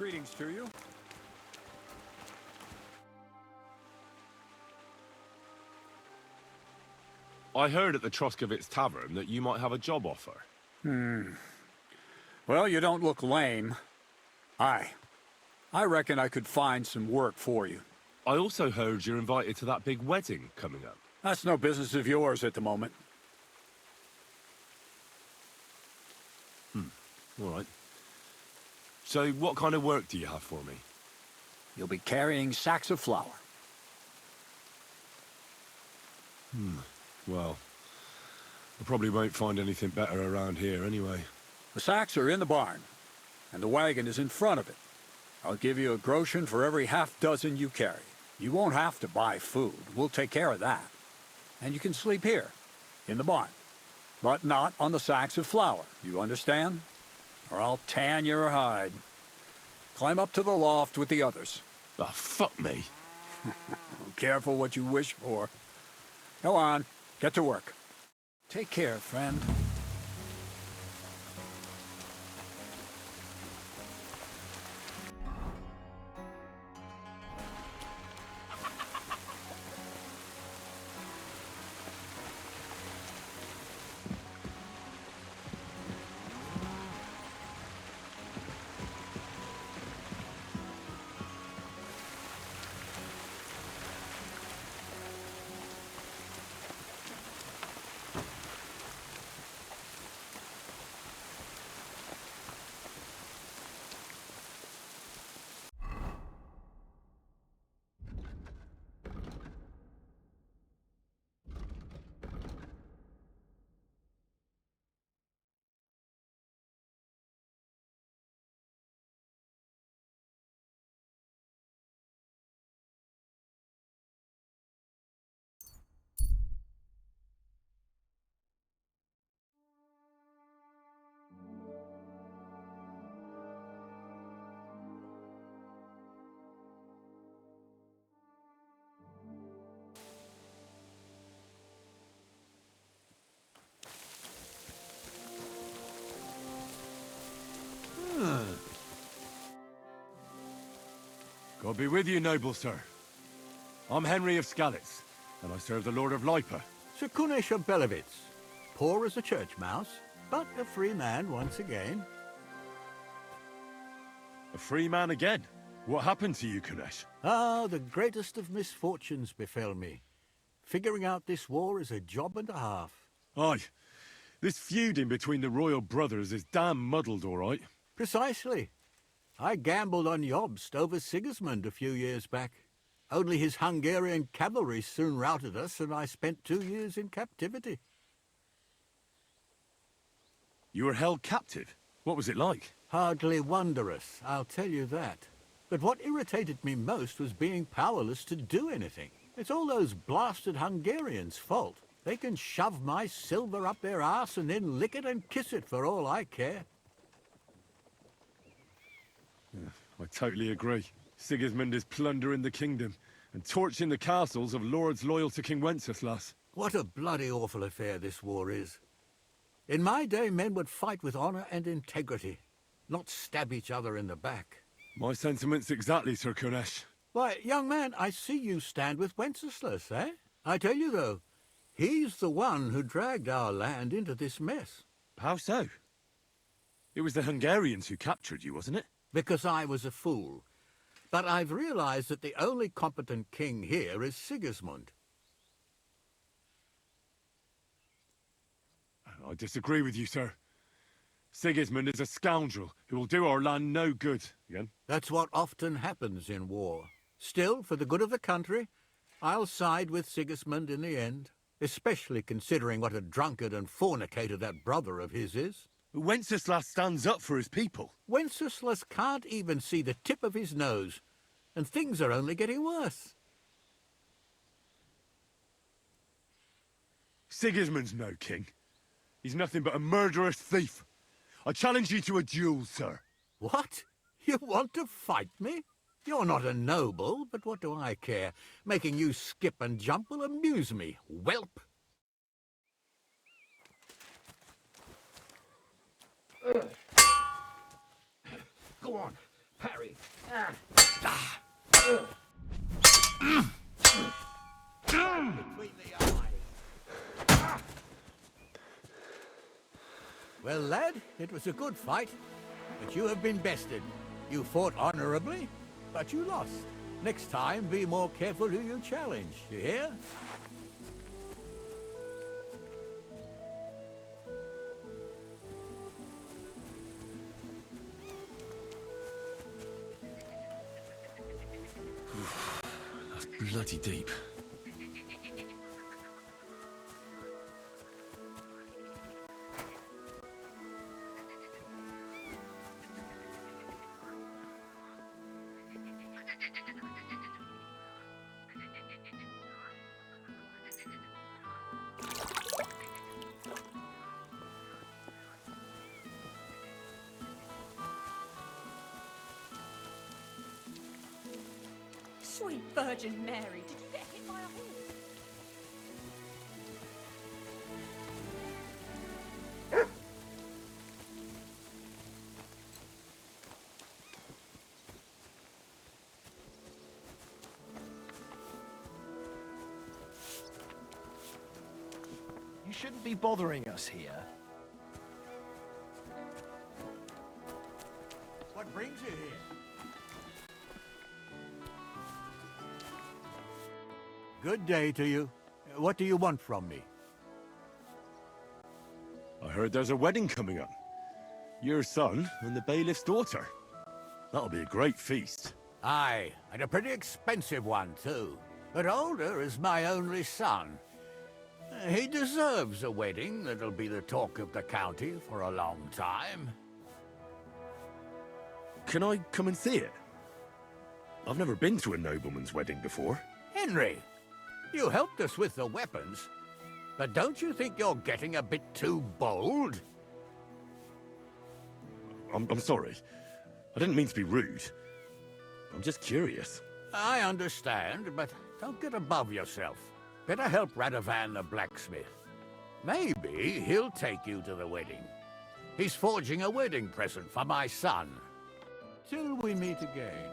Greetings to you. I heard at the Troskovitz Tavern that you might have a job offer. Well, you don't look lame. I reckon I could find some work for you. I also heard you're invited to that big wedding coming up. That's no business of yours at the moment. All right. So what kind of work do you have for me? You'll be carrying sacks of flour. Well, I probably won't find anything better around here anyway. The sacks are in the barn, and the wagon is in front of it. I'll give you a groschen for every half dozen you carry. You won't have to buy food. We'll take care of that. And you can sleep here, in the barn. But not on the sacks of flour, you understand? Or I'll tan your hide. Climb up to the loft with the others. Ah, fuck me. Careful what you wish for. Go on, get to work. Take care, friend. God be with you, noble sir. I'm Henry of Skalitz, and I serve the Lord of Lipa. Sir Kunesh of Belevitz, poor as a church mouse, but a free man once again. A free man again? What happened to you, Kunesh? Ah, the greatest of misfortunes befell me. Figuring out this war is a job and a half. Aye. This feuding between the royal brothers is damn muddled, all right. Precisely. I gambled on Jobst over Sigismund a few years back. Only his Hungarian cavalry soon routed us, and I spent 2 years in captivity. You were held captive? What was it like? Hardly wondrous, I'll tell you that. But what irritated me most was being powerless to do anything. It's all those blasted Hungarians' fault. They can shove my silver up their arse and then lick it and kiss it for all I care. I totally agree. Sigismund is plundering the kingdom and torching the castles of lords loyal to King Wenceslas. What a bloody awful affair this war is. In my day, men would fight with honor and integrity, not stab each other in the back. My sentiments exactly, Sir Kunesh. Why, young man, I see you stand with Wenceslas, eh? I tell you, though, he's the one who dragged our land into this mess. How so? It was the Hungarians who captured you, wasn't it? Because I was a fool. But I've realized that the only competent king here is Sigismund. I disagree with you, sir. Sigismund is a scoundrel who will do our land no good. Again? That's what often happens in war. Still, for the good of the country, I'll side with Sigismund in the end, especially considering what a drunkard and fornicator that brother of his is. Wenceslas stands up for his people. Wenceslas can't even see the tip of his nose, and things are only getting worse. Sigismund's no king. He's nothing but a murderous thief. I challenge you to a duel, sir. What? You want to fight me? You're not a noble, but what do I care? Making you skip and jump will amuse me, whelp. Go on. parry. Between the eyes. Well, lad, it was a good fight, but you have been bested. You fought honorably, but you lost. Next time, be more careful who you challenge, you hear? That's bloody deep. Sweet Virgin Mary, did you get hit by a horse? You shouldn't be bothering us here. What brings you here? Good day to you. What do you want from me? I heard there's a wedding coming up. Your son and the bailiff's daughter. That'll be a great feast. Aye, and a pretty expensive one, too. But older is my only son. He deserves a wedding that'll be the talk of the county for a long time. Can I come and see it? I've never been to a nobleman's wedding before. Henry, you helped us with the weapons, but don't you think you're getting a bit too bold? I'm sorry. I didn't mean to be rude. I'm just curious. I understand, but don't get above yourself. Better help Radovan the blacksmith. Maybe he'll take you to the wedding. He's forging a wedding present for my son. Till we meet again.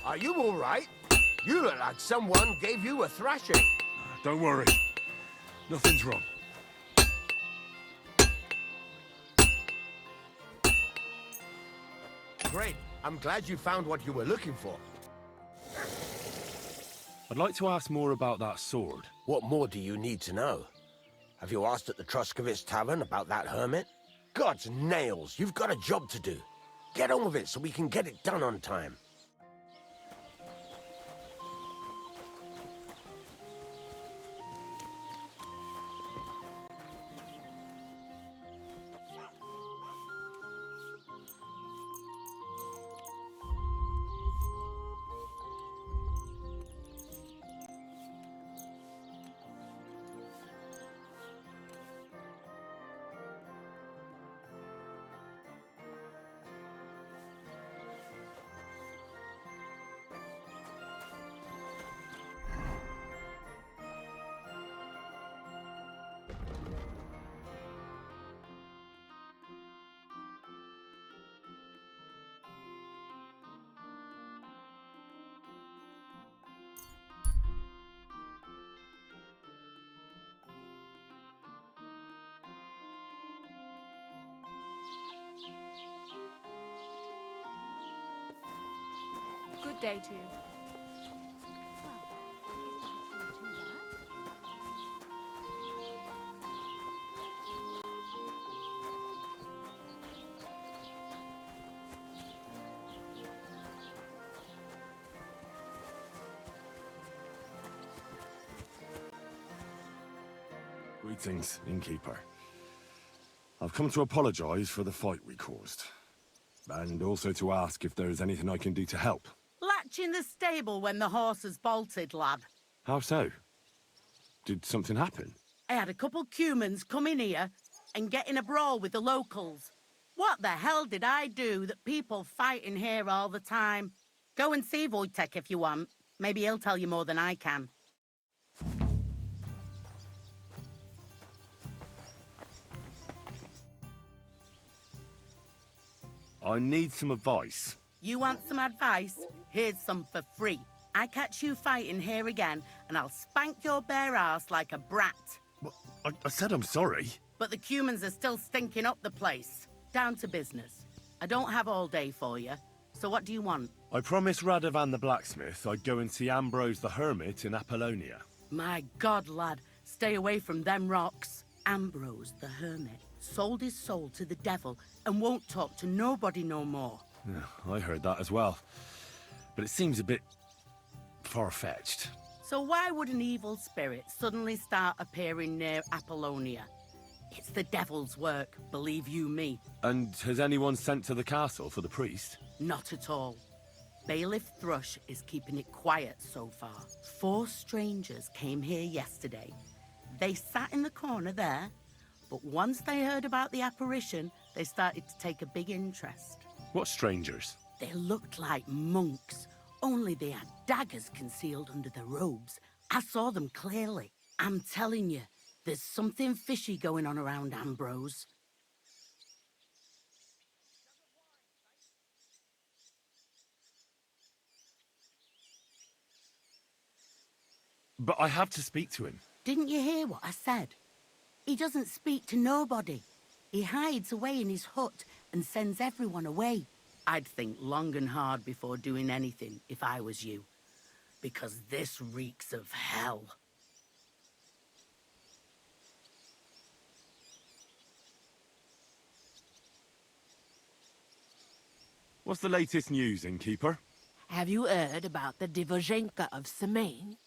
Are you all right? You look like someone gave you a thrashing. Don't worry. Nothing's wrong. Great. I'm glad you found what you were looking for. I'd like to ask more about that sword. What more do you need to know? Have you asked at the Truskovitz Tavern about that hermit? God's nails, you've got a job to do. Get on with it so we can get it done on time. Good day to you. Greetings, innkeeper. I've come to apologize for the fight we caused. And also to ask if there's anything I can do to help. Latch in the stable when the horses bolted, lad. How so? Did something happen? I had a couple cumans come in here and get in a brawl with the locals. What the hell did I do that people fight in here all the time? Go and see Wojtek if you want. Maybe he'll tell you more than I can. I need some advice. You want some advice? Here's some for free. I catch you fighting here again, and I'll spank your bare ass like a brat. Well, I said I'm sorry. But the cumans are still stinking up the place. Down to business. I don't have all day for you, so what do you want? I promised Radovan the blacksmith I'd go and see Ambrose the hermit in Apollonia. My God, lad, stay away from them rocks. Ambrose the hermit sold his soul to the devil and won't talk to nobody no more. Yeah, I heard that as well. But it seems a bit far-fetched. So why would an evil spirit suddenly start appearing near Apollonia? It's the devil's work, believe you me. And has anyone sent to the castle for the priest? Not at all. Bailiff Thrush is keeping it quiet so far. 4 strangers came here yesterday. They sat in the corner there, but once they heard about the apparition, they started to take a big interest. What strangers? They looked like monks, only they had daggers concealed under their robes. I saw them clearly. I'm telling you, there's something fishy going on around Ambrose. But I have to speak to him. Didn't you hear what I said? He doesn't speak to nobody. He hides away in his hut and sends everyone away. I'd think long and hard before doing anything if I was you. Because this reeks of hell. What's the latest news, innkeeper? Have you heard about the Divozhenka of Semaine?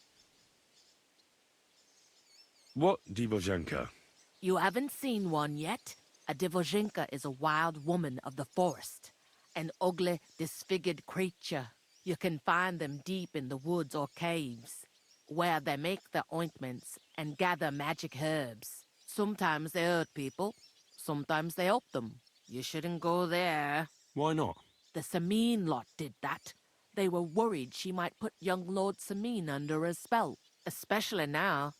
What Divozhenka? You haven't seen one yet? A Divozhenka is a wild woman of the forest. An ugly, disfigured creature. You can find them deep in the woods or caves, where they make their ointments and gather magic herbs. Sometimes they hurt people, sometimes they help them. You shouldn't go there. Why not? The Samine lot did that. They were worried she might put young Lord Samine under a spell, especially now,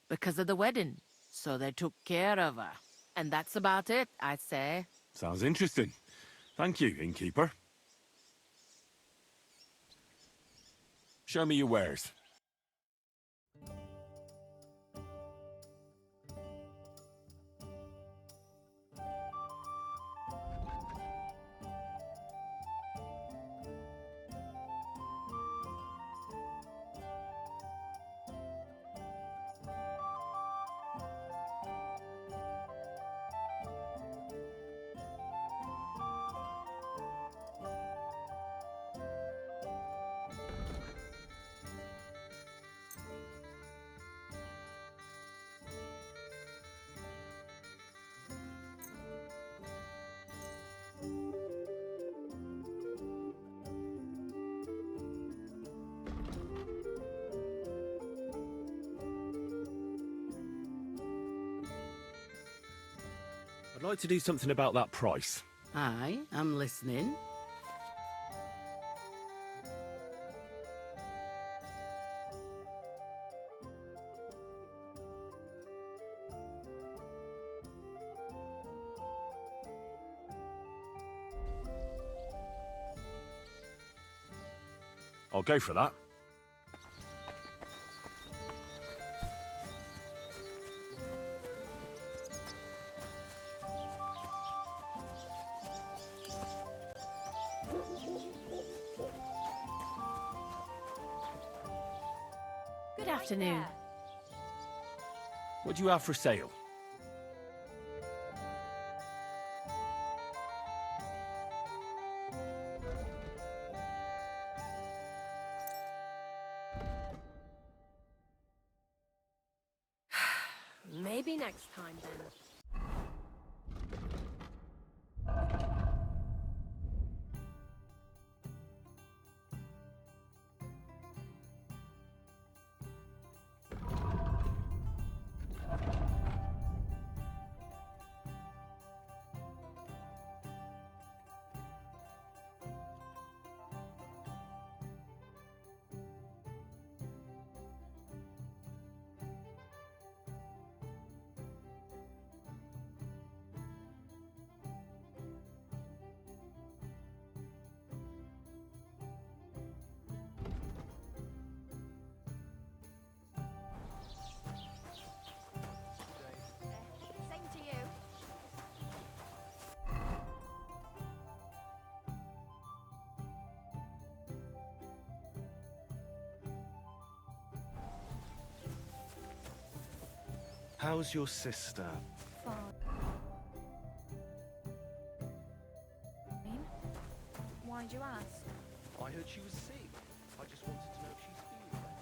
because of the wedding. So they took care of her. And that's about it, I'd say. Sounds interesting. Thank you, innkeeper. Show me your wares. I'd like to do something about that price. Aye, I'm listening. I'll go for that. Good afternoon. What do you have for sale? Maybe next time then. How's your sister? Fine. Why'd you ask? I heard she was sick. I just wanted to know if she's feeling better.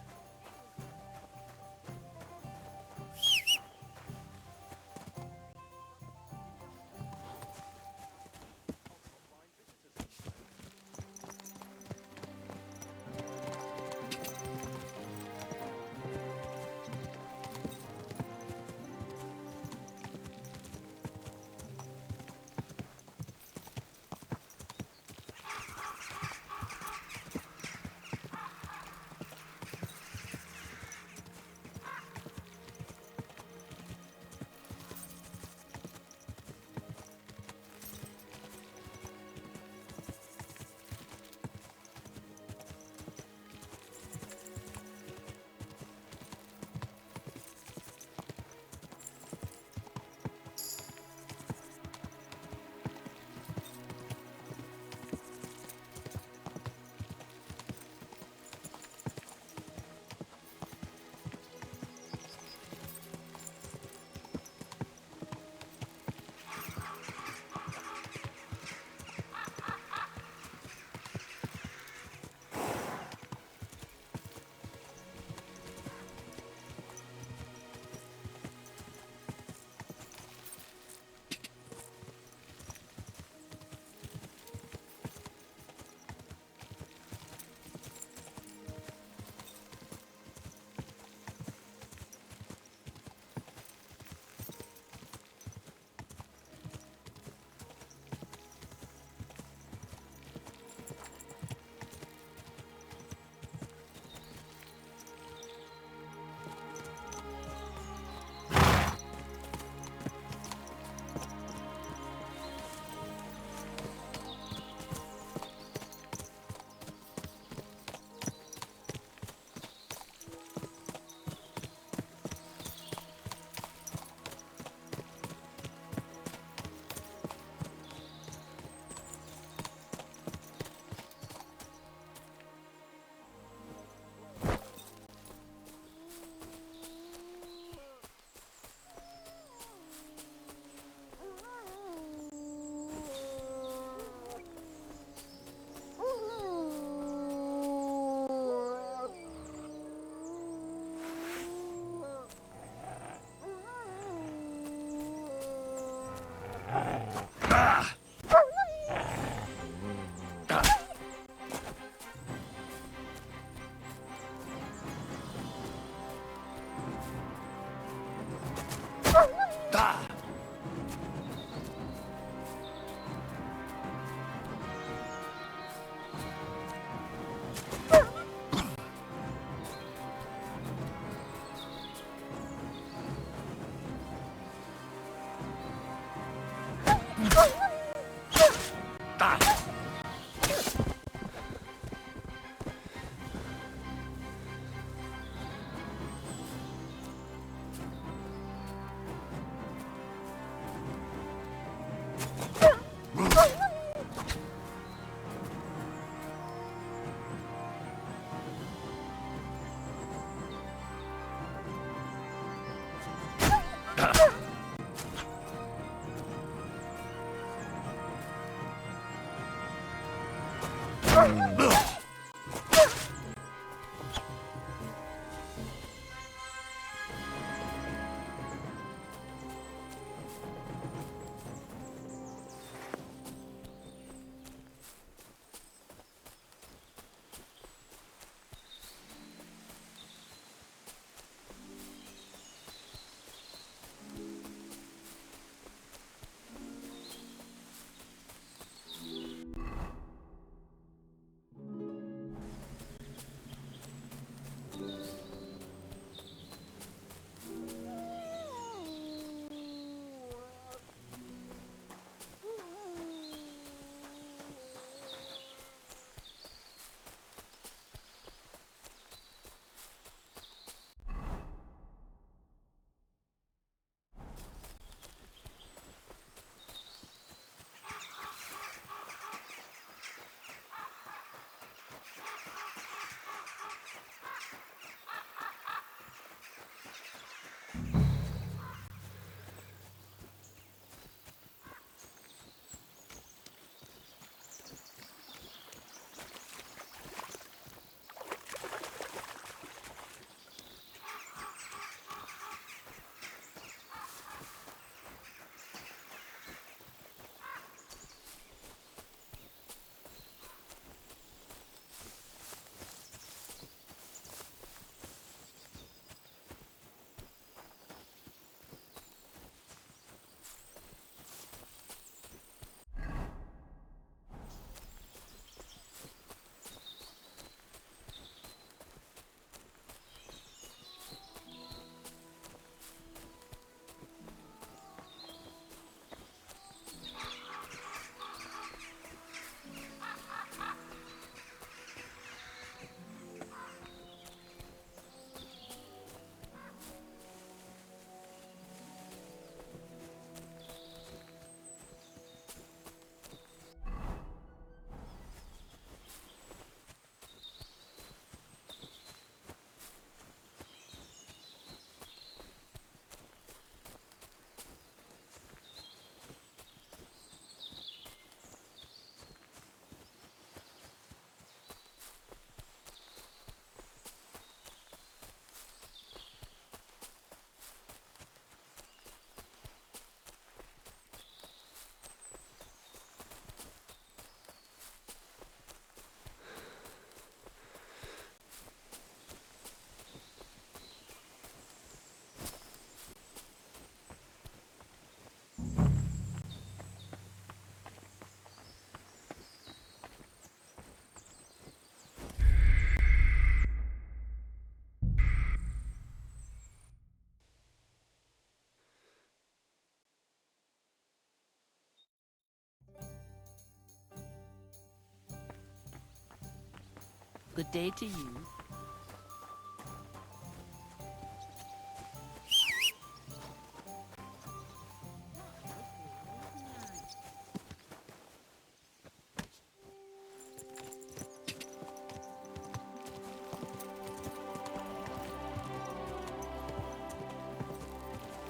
Good day to you.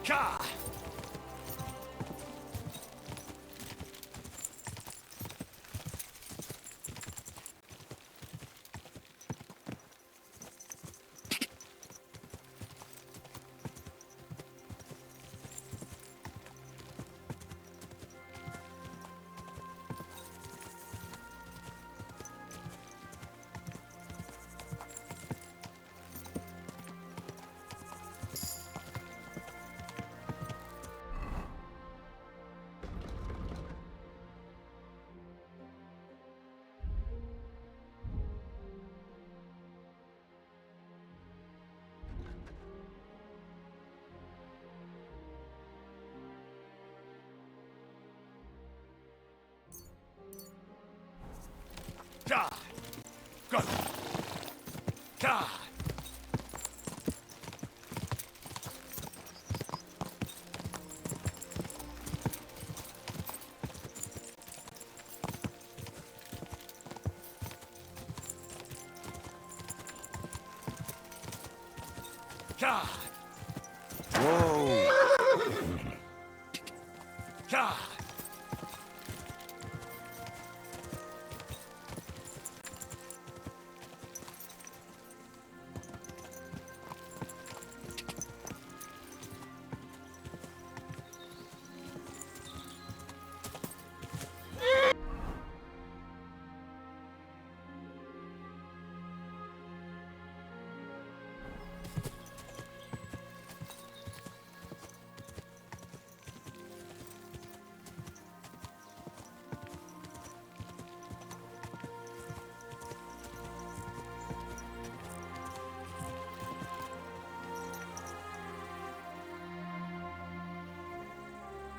Ka! God! Go! God! God! Whoa! God!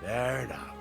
There now.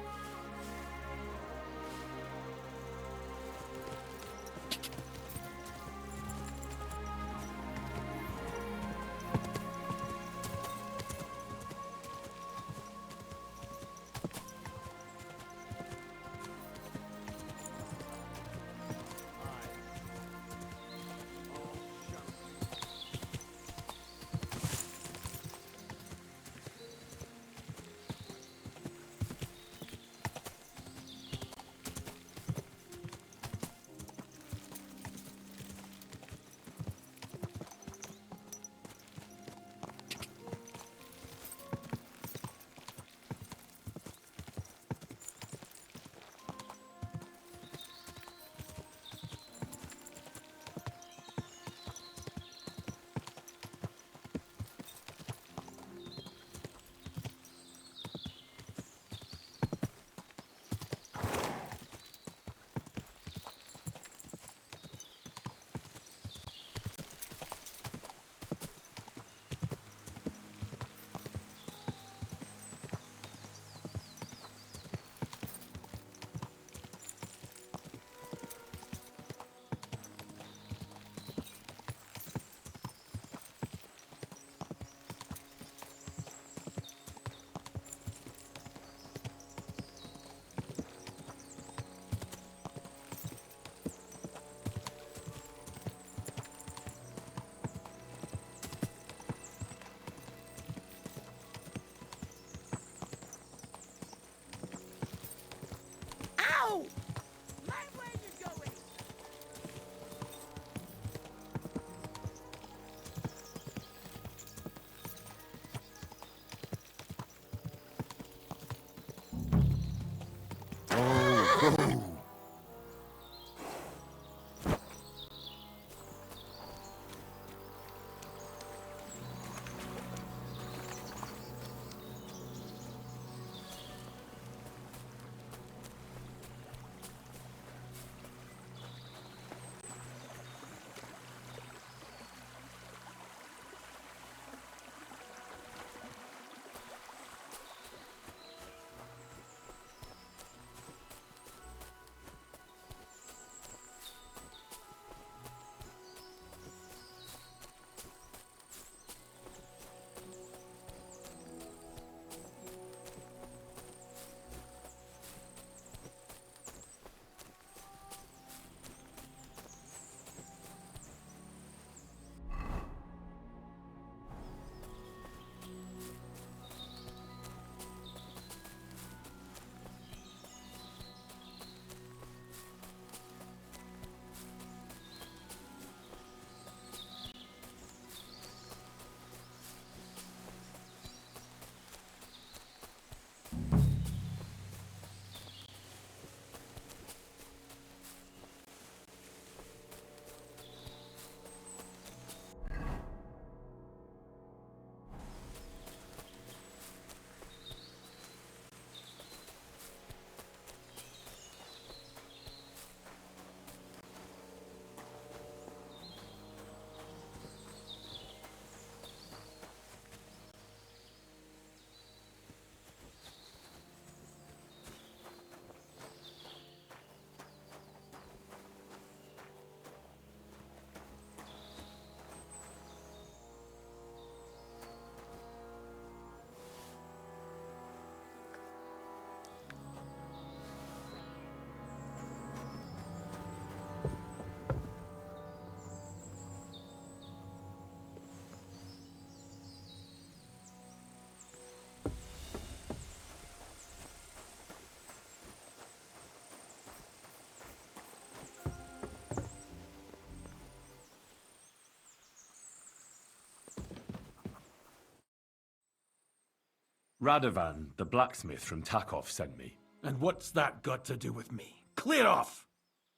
Radovan, the blacksmith from Takov, sent me. And what's that got to do with me? Clear off!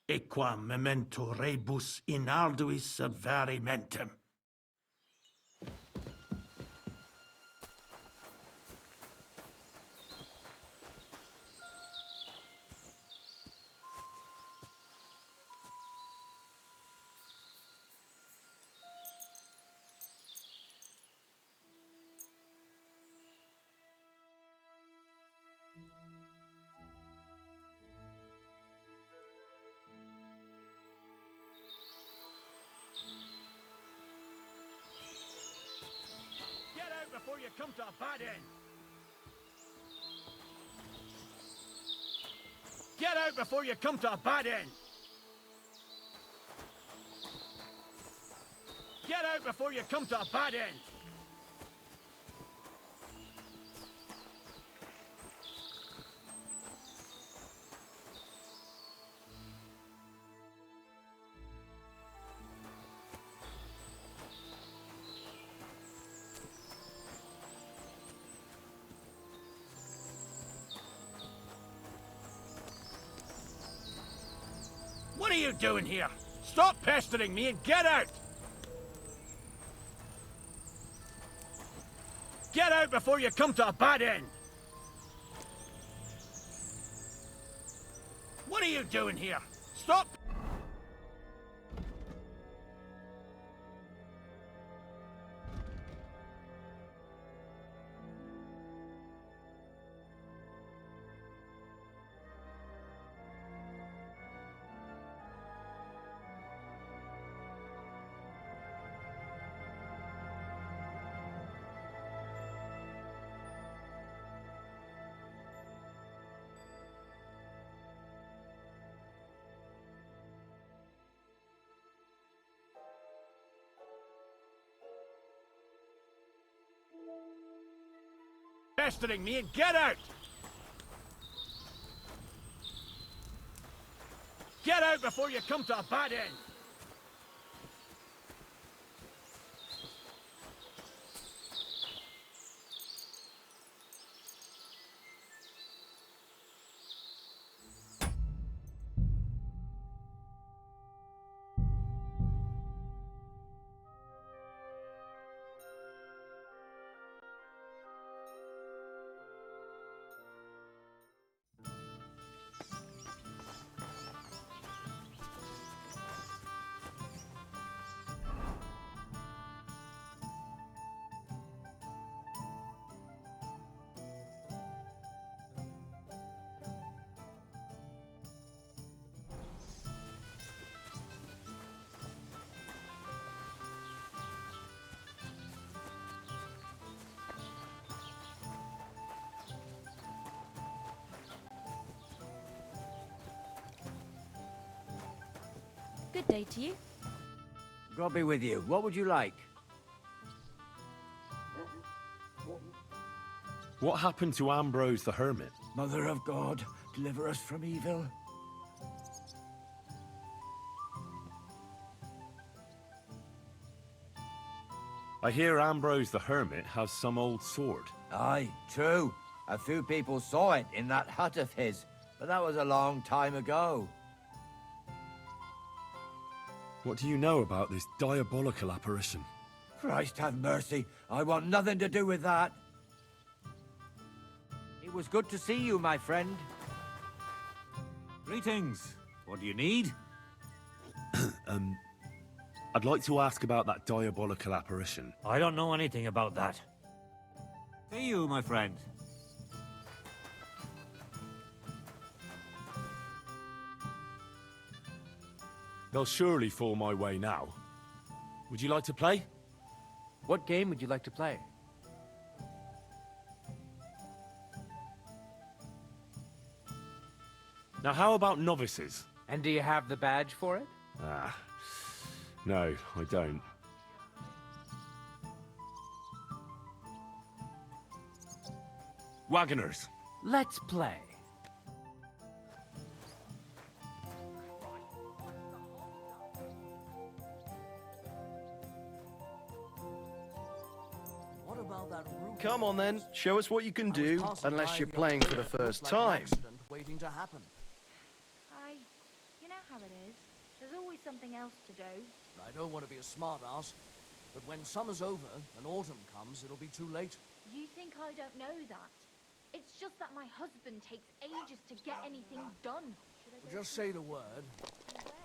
Equam memento rebus in arduis subverimentem. Get out before you come to a bad end! Get out before you come to a bad end! Get out before you come to a bad end! What are you doing here? Stop pestering me and get out! Get out before you come to a bad end! What are you doing here? Stop! Pestering me and get out! Get out before you come to a bad end! Good day to you. God be with you. What would you like? What happened to Ambrose the Hermit? Mother of God, deliver us from evil. I hear Ambrose the Hermit has some old sword. Aye, true. A few people saw it in that hut of his, but that was a long time ago. What do you know about this diabolical apparition? Christ have mercy. I want nothing to do with that. It was good to see you, my friend. Greetings. What do you need? I'd like to ask about that diabolical apparition. I don't know anything about that. See you, my friend. They'll surely fall my way now. Would you like to play? What game would you like to play? Now, how about novices? And do you have the badge for it? Ah, no, I don't. Wagoners. Let's play. What about Come on then, show us what you can do, unless you're playing for the first time. Waiting to happen. You know how it is. There's always something else to do. I don't want to be a smartass, but when summer's over and autumn comes, it'll be too late. You think I don't know that? It's just that my husband takes ages to get anything done. Just say the word.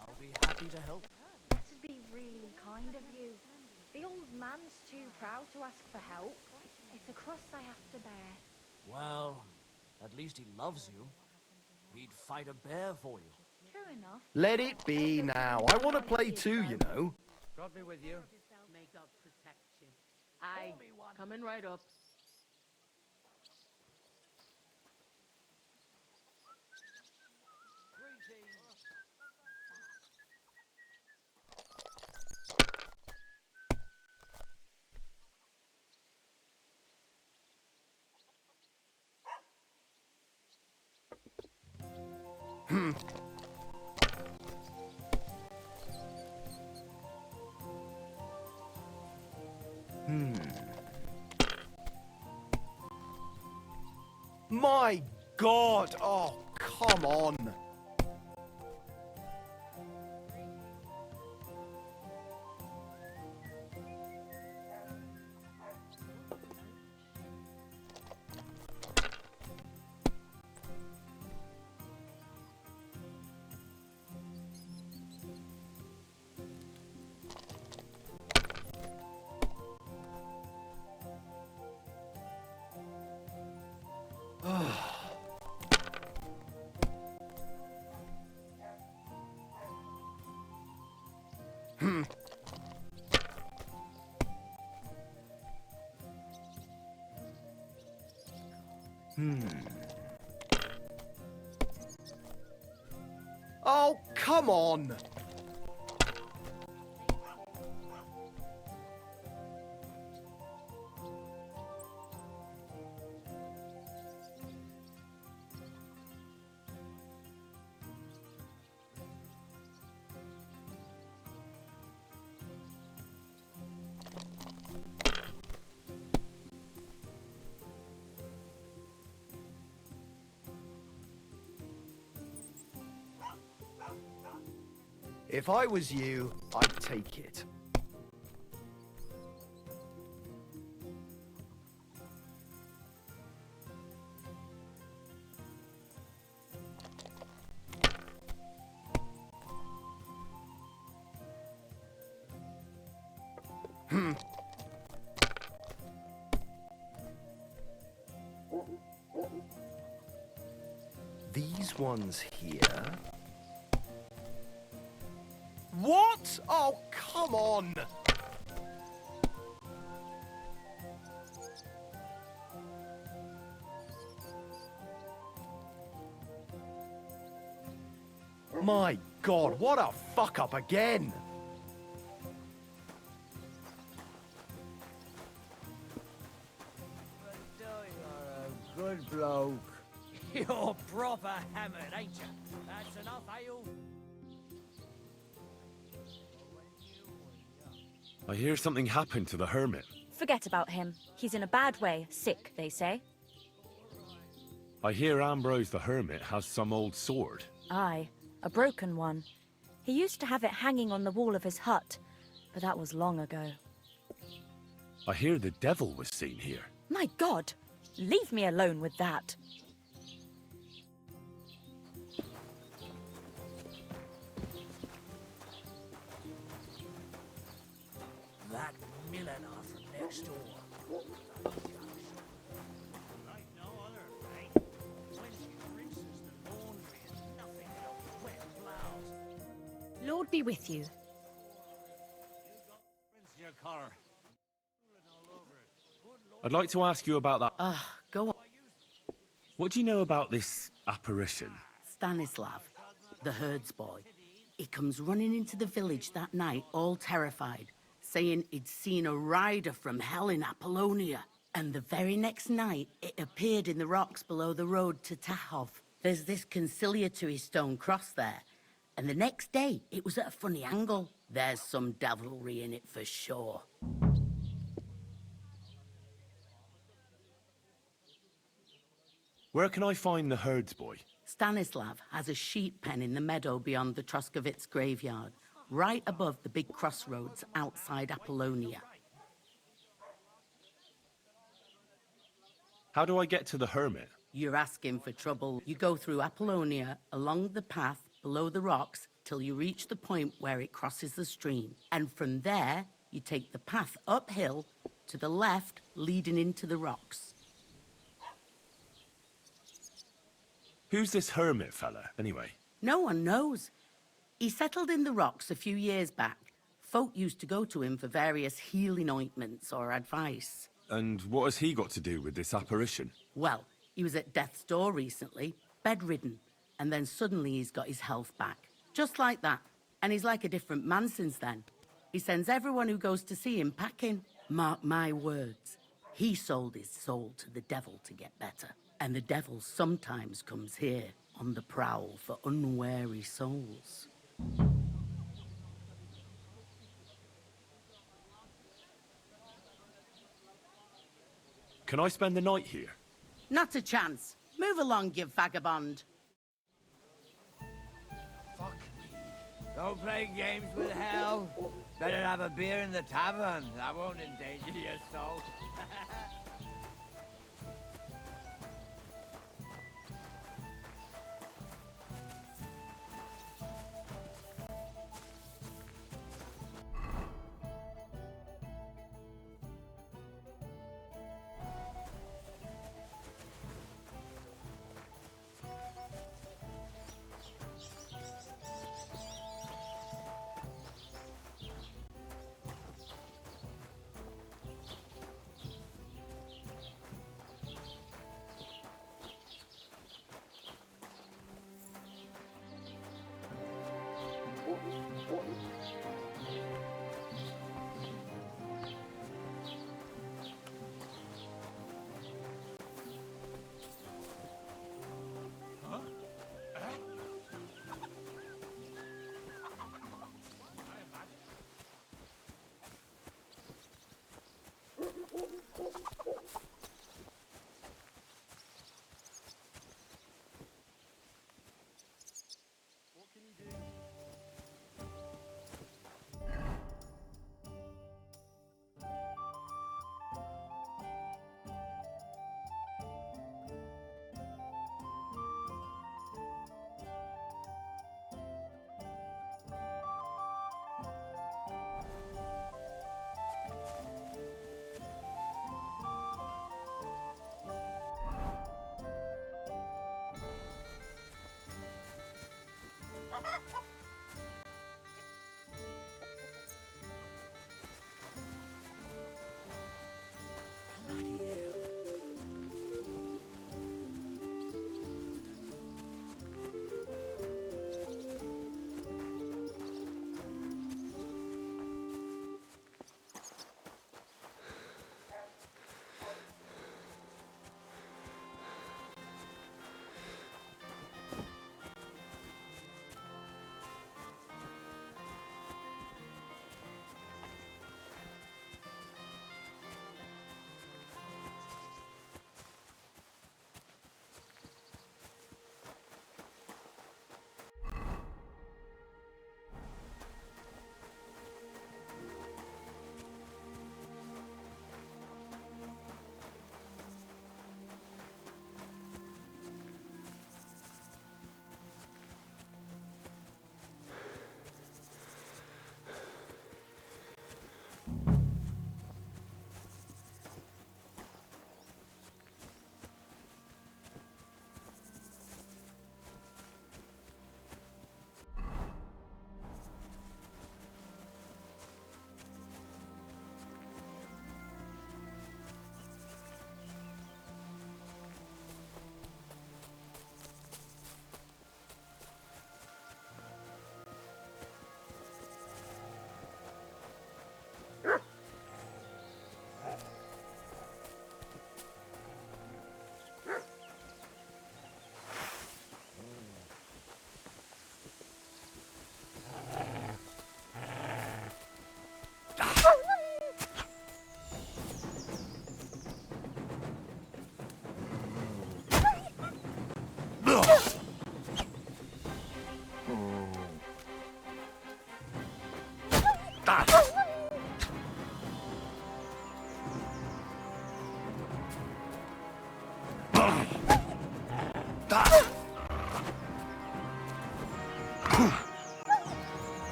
I'll be happy to help. That'd be really kind of you. The old man's too proud to ask for help. It's a cross I have to bear. Well, at least he loves you. He'd fight a bear for you. True enough. Let it be now. I want to play too, you know. Got me with you. May God protect you. Aye, coming right up. My God! Oh, come on! Oh, come on! If I was you, I'd take it. These ones here. What? Oh, come on! My God, what a fuck up again! You're a good bloke. You're proper hammered, ain't you? That's enough ale. I hear something happened to the hermit. Forget about him. He's in a bad way. Sick, they say. I hear Ambrose the hermit has some old sword. Aye, a broken one. He used to have it hanging on the wall of his hut, but that was long ago. I hear the devil was seen here. My God! Leave me alone with that. That milliner from next door. Like no other, right? When she rinses the laundry and nothing but a wet blouse. Lord be with you. Rinse your collar. I'd like to ask you about that. Go on. What do you know about this apparition? Stanislav, the herds boy. He comes running into the village that night, all terrified, saying he'd seen a rider from hell in Apollonia. And the very next night, it appeared in the rocks below the road to Tahov. There's this conciliatory stone cross there. And the next day, it was at a funny angle. There's some devilry in it for sure. Where can I find the herdsboy? Stanislav has a sheep pen in the meadow beyond the Troskovitz graveyard, right above the big crossroads outside Apollonia. How do I get to the hermit? You're asking for trouble. You go through Apollonia, along the path below the rocks, till you reach the point where it crosses the stream. And from there, you take the path uphill to the left, leading into the rocks. Who's this hermit fella, anyway? No one knows. He settled in the rocks a few years back. Folk used to go to him for various healing ointments or advice. And what has he got to do with this apparition? Well, he was at death's door recently, bedridden, and then suddenly he's got his health back. Just like that. And he's like a different man since then. He sends everyone who goes to see him packing. Mark my words. He sold his soul to the devil to get better. And the devil sometimes comes here on the prowl for unwary souls. Can I spend the night here? Not a chance. Move along, you vagabond. Don't play games with hell. Better have a beer in the tavern. That won't endanger your soul.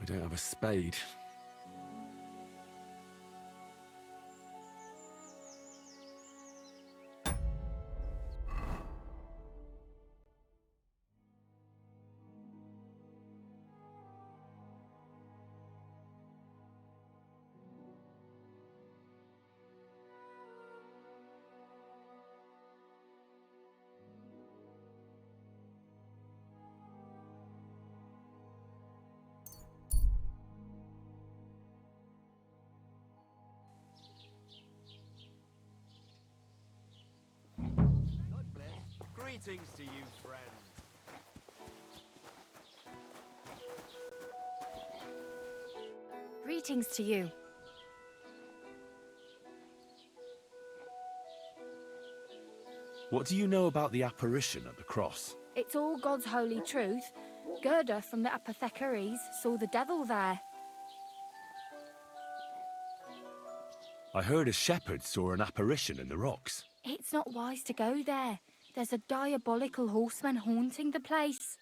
I don't have a spade. Greetings to you, friend. Greetings to you. What do you know about the apparition at the cross? It's all God's holy truth. Gerda from the apothecaries saw the devil there. I heard a shepherd saw an apparition in the rocks. It's not wise to go there. There's a diabolical horseman haunting the place.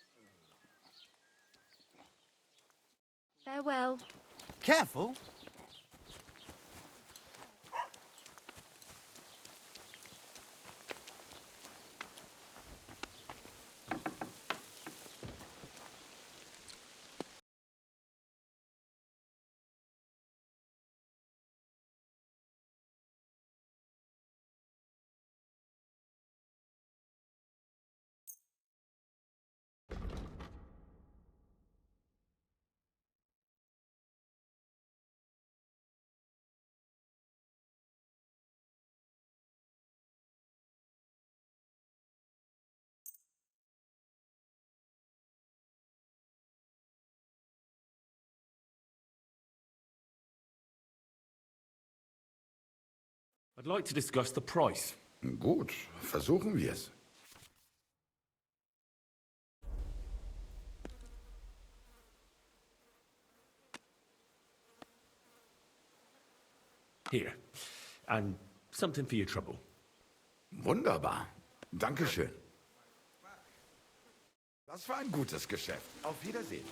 Farewell. Careful. I'd like to discuss the price. Gut, versuchen wir es. Here. And something for your trouble. Wunderbar. Dankeschön. Das war ein gutes Geschäft. Auf Wiedersehen.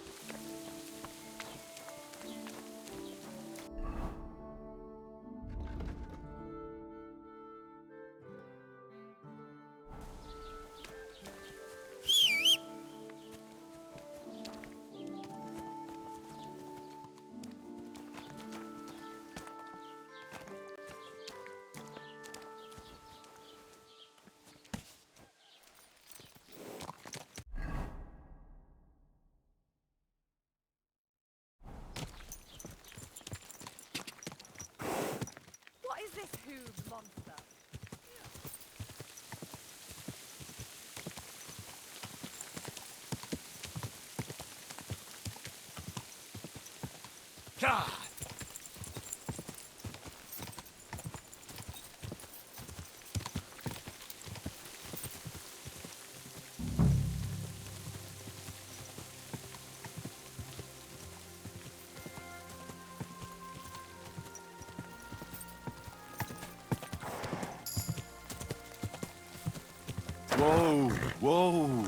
What is this huge monster? God! Whoa, whoa.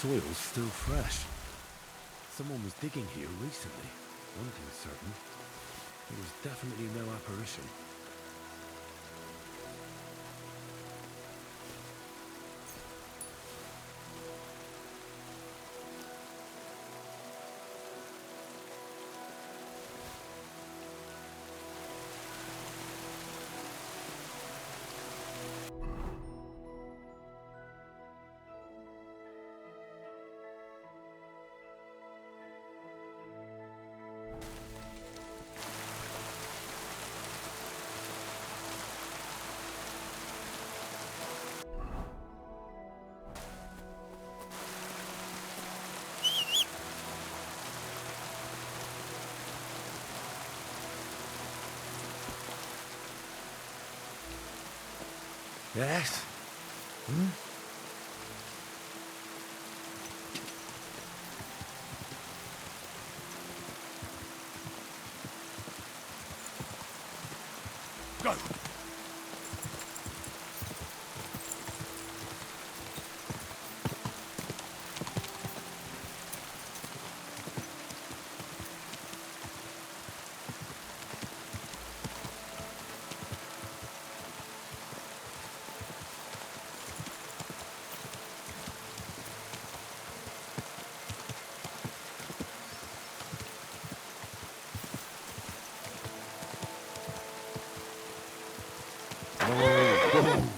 soil's still fresh. Someone was digging here recently. One thing's certain. It was definitely no apparition. Yes? Hmm? Go! Oh,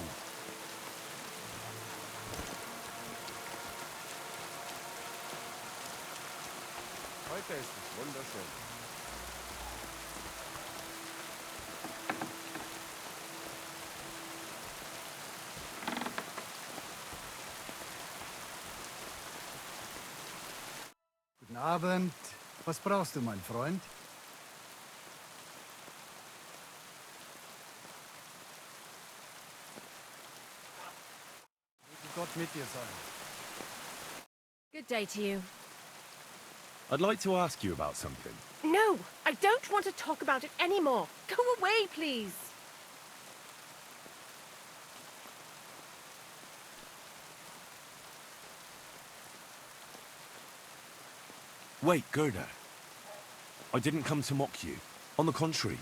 Heute ist es wunderschön. Guten Abend. Was brauchst du, mein Freund? Möge Gott mit dir sein. Good day to you. I'd like to ask you about something. No, I don't want to talk about it anymore. Go away, please. Wait, Gerda. I didn't come to mock you. On the contrary,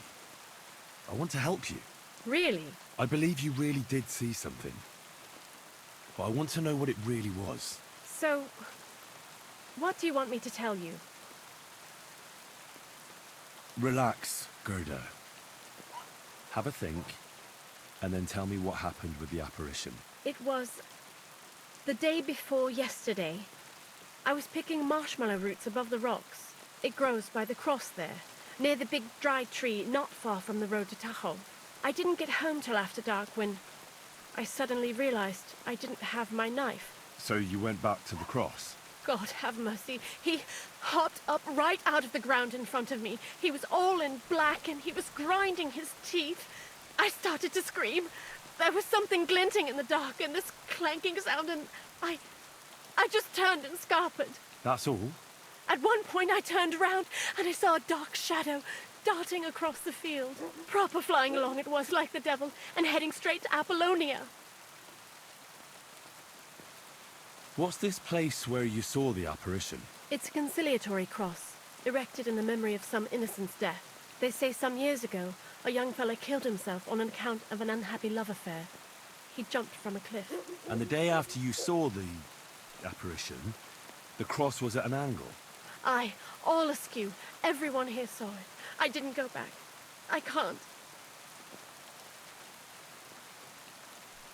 I want to help you. Really? I believe you really did see something. But I want to know what it really was. So, what do you want me to tell you? Relax, Gerda. Have a think, and then tell me what happened with the apparition. It was the day before yesterday. I was picking marshmallow roots above the rocks. It grows by the cross there, near the big dry tree not far from the road to Tahoe. I didn't get home till after dark when I suddenly realized I didn't have my knife. So you went back to the cross? God have mercy. He hopped up right out of the ground in front of me. He was all in black and he was grinding his teeth. I started to scream. There was something glinting in the dark and this clanking sound and I just turned and scarpered. That's all? At one point I turned around and I saw a dark shadow darting across the field. Proper flying along it was like the devil and heading straight to Apollonia. What's this place where you saw the apparition? It's a conciliatory cross, erected in the memory of some innocent's death. They say some years ago, a young fella killed himself on account of an unhappy love affair. He jumped from a cliff. And the day after you saw the apparition, the cross was at an angle? Aye, all askew. Everyone here saw it. I didn't go back. I can't.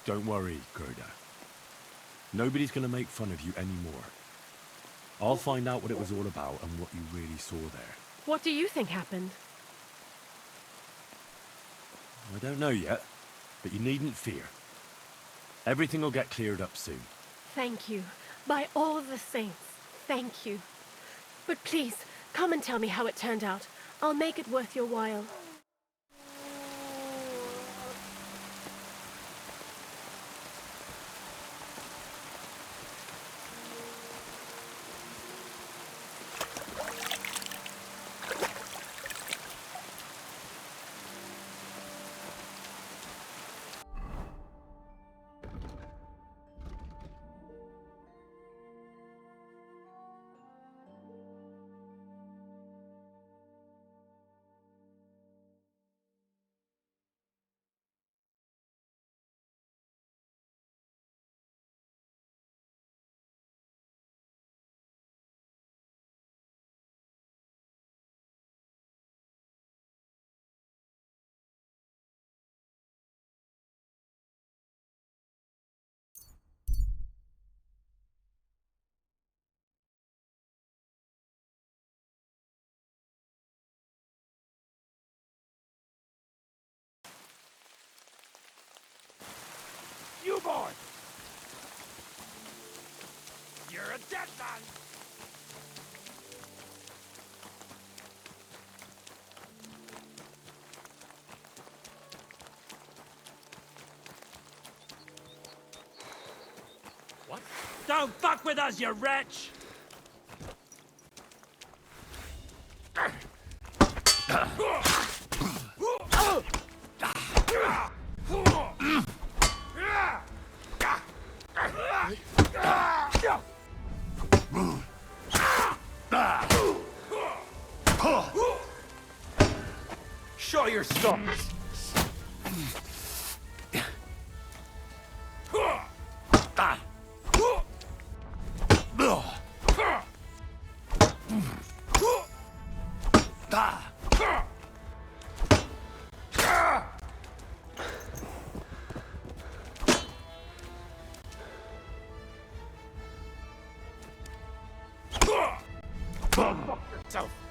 Don't worry, Gerda. Nobody's gonna make fun of you anymore. I'll find out what it was all about and what you really saw there. What do you think happened? I don't know yet, but you needn't fear. Everything will get cleared up soon. Thank you. By all the saints, thank you. But please, come and tell me how it turned out. I'll make it worth your while. dead man! What? Don't fuck with us, you wretch! Show your stuff! Fuck yourself!